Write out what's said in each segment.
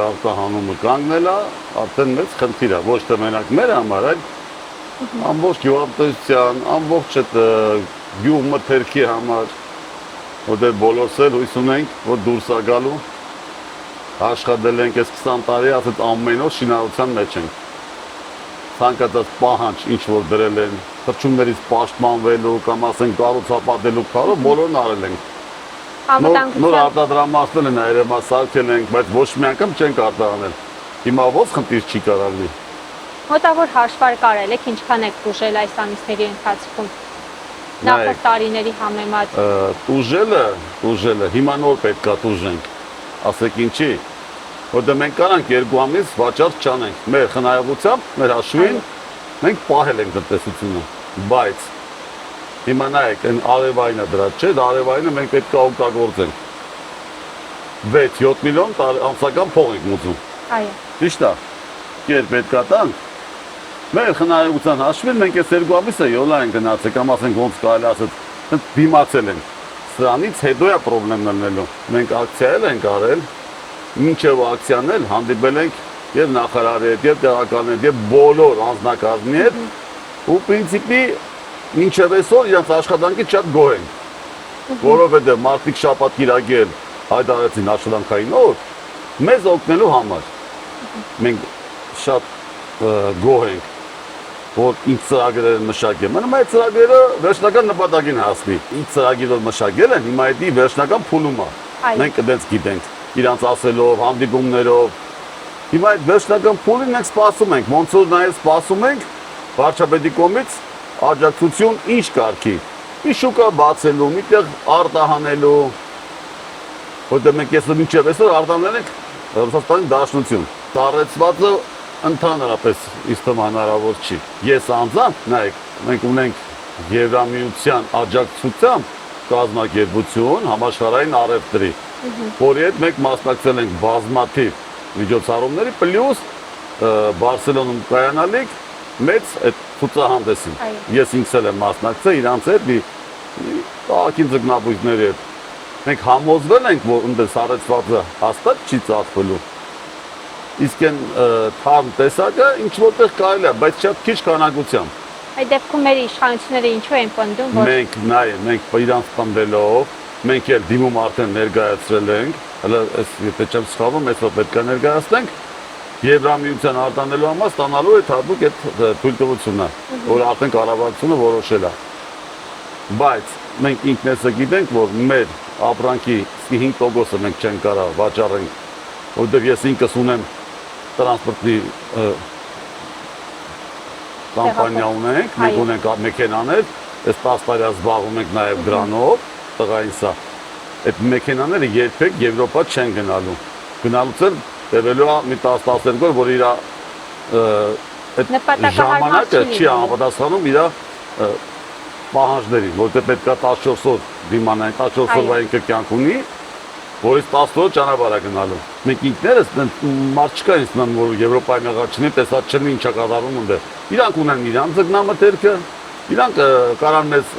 արտահանումը կանգնել է, արդեն մեծ խնդիր է, ոչ թե մենակ մեր համար, այլ ամբողջ գյուղատնտեսության, ամբողջ այդ գյուղմթերքի համար, որտեղ բոլորս էլ հույս ունենք, որ դուրս է գալու, աշխատել ենք այս 20 տարի, ասած ամեն օր շինարարության մեջ ենք։ Ցանկացած պահանջ, ինչ որ դրել են, թռչուններից պաշտպանվելու կամ ասենք կառուցապատելու քարով բոլորն արել ենք։ Նոր արտադրամասներ են այրեմա սարքել ենք, բայց ոչ մի անգամ չենք արտահանել։ Հիմա ո՞ց խնդիր չի կարելի։ Մոտավոր հաշվար կարել եք, ինչքան եք տուժել այս ամիսների ընթացքում։ Նախորդ տարիների համեմատ։ Տուժելը, հիմա նոր պետք է տուժենք։ Ասեք ինչի, որտեղ մենք կարանք 2 ամիս վաճառք չանենք, մեր խնայողությամբ, մեր հաշվին մենք պահել ենք տնտեսությունը, բայց հիմա նայեք, այն արևայինը դրա չէ, արևայինը մենք պետք է օգտագործենք։ 6-7 միլիոն ամսական փող ենք մուծում։ Այո։ Ճիշտ է։ Կեր պետք է տանք։ Մեր խնայողության հաշվին մենք այս 2 ամիսը յոլա ենք գնացել, կամ ասենք ոնց կարելի ասած, դիմացել ենք։ Սրանից հետո է խնդիրն ելնելու։ Մենք ակցիա ենք արել, մինչև ակցիան էլ հանդիպել ենք եւ նախարարի հետ, եւ տեղականների հետ, եւ բոլոր անձնակազմի հետ, ու պրինցիպի մինչև այսօր իրենց աշխատանքից շատ գոհ ենք, որովհետեւ մարդիկ շաբաթ կիրակել հայտարարեցին աշխատանքային օր, մեզ օգնելու համար։ Մենք շատ գոհ ենք, որ ինչ ծրագրեր են մշակել։ Մնում է ծրագրերը վերջնական նպատակին հասնի։ Ինչ ծրագիրով մշակել են, հիմա դա վերջնական փուլում է։ Մենք այդպես գիտենք, իրանց ասելով, հանդիպումներով։ Հիմա այդ վերջնական փուլին մենք սպասում ենք, ոնց որ նաև սպասում ենք վարչապետի կողմից աջակցություն ինչ կարգի։ Մի շուկա բացելու, միտեղ արտահանելու, որտեղ մենք այսօր մինչև այսօր արտահանել ենք Ռուսաստանի Դաշնություն։ Տարածվածը ընդհանրապես իստում հնարավոր չի։ Ես անձամբ, նայեք, մենք ունենք Եվրամիության աջակցությամբ կազմակերպություն համաշխարհային առևտրի, որի հետ մենք մասնակցել ենք բազմաթիվ միջոցառումների, պլյուս Բարսելոնում կայանալիք մեծ այդ ցուցահանդեսին։ Ես ինքս էլ եմ մասնակցել իրանց հետ մի տաղաքին ձկնաբույսների հետ։ Մենք համոզվել ենք, որ այնտեղ սառեցվածը հաստատ չի ծախվելու։ Իսկ այն թարմ տեսակը ինչ որտեղ կարելի է, բայց շատ քիչ քանակությամբ։ Այդ դեպքում մեր իշխանությունները ինչու են պնդում, որ մենք իրանց պնդելով, մենք էլ դիմում արդեն ներկայացրել ենք, հələ եթե չեմ սխալվում, այսօր պետք է ներկայացնենք Եվրամիության արտանելու համար ստանալու այդ հատուկ այդ թույլտվությունը, որ արդեն կառավարությունը որոշել է։ Բայց մենք ինքներս գիտենք, որ մեր ապրանքի 5%-ը մենք չենք կարող վաճառենք, որովհետև ես ինքս ունեմ տրանսպորտի կամպանիա ունենք, մենք ունենք մեքենաներ, այս 10 տարի զբաղվում ենք նաև դրանով, տղային սա։ Այդ մեքենաները երբեք Եվրոպա չեն գնալու։ Գնալուց էլ տևելու է մի 10-12 օր, որ իր այդ ժամանակը չի համապատասխանում իր պահանջներին, որտեղ պետք է 14 օր դիմանային, 14 օրվային կյանք ունի, որից 10 օր ճանապարհ է գնալու։ Մենք ինքներս մարդ չկա ինձ նման, որ Եվրոպայի մեղաչին տեսած չլինի ինչա կատարում ունդ։ Իրանք ունեն իրանք ձգնամթերքը, իրանք կարան մեզ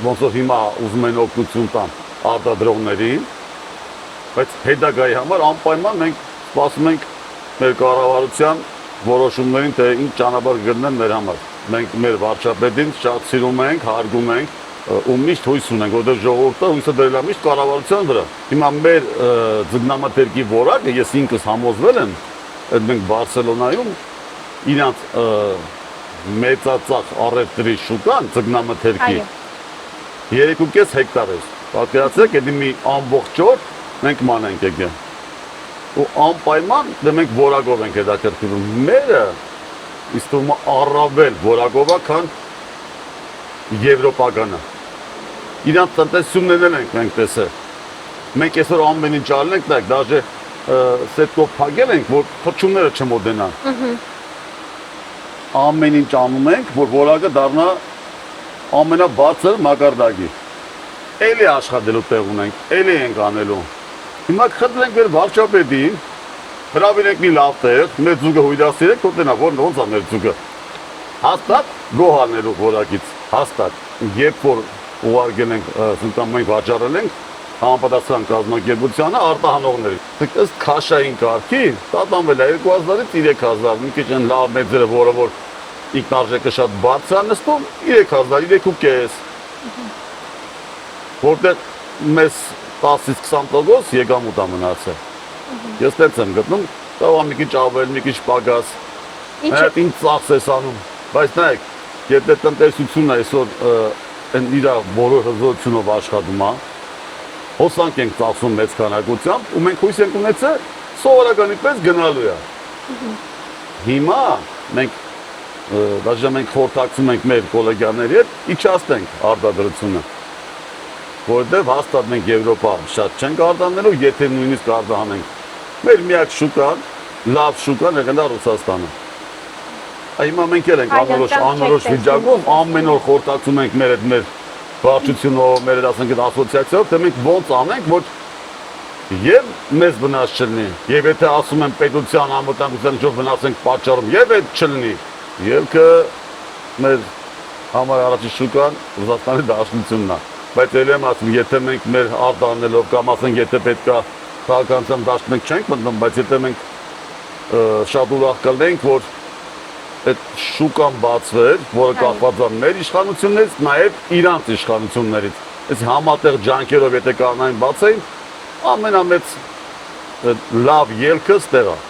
ոնց որ հիմա ուզում են օգնություն տան արտադրողներին, բայց հետագայի համար անպայման մենք սպասում ենք մեր կառավարության որոշումներին, թե ինչ ճանապարհ գտնեն մեր համար։ Մենք մեր վարչապետին շատ սիրում ենք, հարգում ենք ու միշտ հույս ունենք, որտեղ ժողովուրդը հույսը դրել է միշտ կառավարության վրա։ Հիմա մեր ձգնամթերքի որակը ես ինքս համոզվել եմ, այդ մենք Բարսելոնայում իրանց մեծածախ առևտրի շուկան ձգնամթերքի 3.5 հեկտար է։ Պատկերացրեք, դա մի ամբողջ օր մենք ման ենք եկել։ Ու անպայման դե մենք որակով ենք հետաքրքրվում։ Մերը իստում առավել որակով է, քան եվրոպականը։ Իրանց տնտեսություններն ենք մենք տեսել։ Մենք այսօր ամեն ինչ ալել ենք, նայեք, դաժե սետկով փակել ենք, որ թռչունները չմոտենան։ Ամեն ինչ անում ենք, որ որակը դառնա ամենաբարձր մակարդակի։ Էլի աշխատելու տեղ ունենք, էլի ենք անելու։ Հիմա խնդրենք մեր վարչապետին, հրավիրենք մի լավ տեղ, մեր ձուկը հույրասիրեք, թողնա ոնց է մեր ձուկը։ Հաստատ գոհանելու որակից, հաստատ։ Երբ որ ուղարկել ենք, մենք վաճառել ենք համապատասխան կազմակերպությանը արտահանողներին։ Դուք ըստ քաշային կարգի տատանվել է 2000-ից 3000, մի քիչ են լավ մեծերը, որը որ ինքնարժեքը շատ բարձր է նստում, 3000, 3.5։ Որտեղ մեզ 10-ից 20% եկամուտ է մնացել։ Ես տենց եմ գտնում, տավա մի քիչ ավել, մի քիչ պակաս։ Այդ ինձ ծախս ես անում, բայց նայեք, եթե տնտեսությունը այսօր այն իր բոլոր հզորությունով աշխատում է, հոսանք ենք ծախսում մեծ քանակությամբ ու մենք հույս ենք ունեցել սովորականի պես գնալու է։ Հիմա մենք խորհրդակցում ենք մեր գոլեգաների հետ իջացնենք արտադրությունը, որովհետև հաստատ մենք Եվրոպա շատ չենք արտանելու, եթե նույնիսկ արտահանենք։ Մեր միակ շուկան, լավ շուկան եղել է Ռուսաստանը։ Հիմա մենք էլ ենք անորոշ վիճակում, ամեն օր խորհրդակցում ենք մեր վարչությունով, մեր ասենք ասոցիացիայով, թե մենք ոնց անենք, որ եւ մեզ վնաս չլինի, եւ եթե ասում են պետության անվտանգության շուրջ վնաս ենք պատճառում, եւ այդ չլինի, եւ că մեր համար առաջի շուկան Ռուսաստանի Դաշնությունն է, բայց ելի եմ ասում, եթե մենք մեր արտանելով կամ ասենք եթե պետքա քաղաքացիական դաշտ մենք չենք մտնում, բայց եթե մենք շատ ուրախ կլինենք, որ այդ շուկան բացվեր, որը կախված է մեր իշխանություններից, նաև իրանց իշխանություններից։ Այս համատեղ ջանքերով եթե կանային բացեին, ամենամեծ լավ ելքը ստեղ է։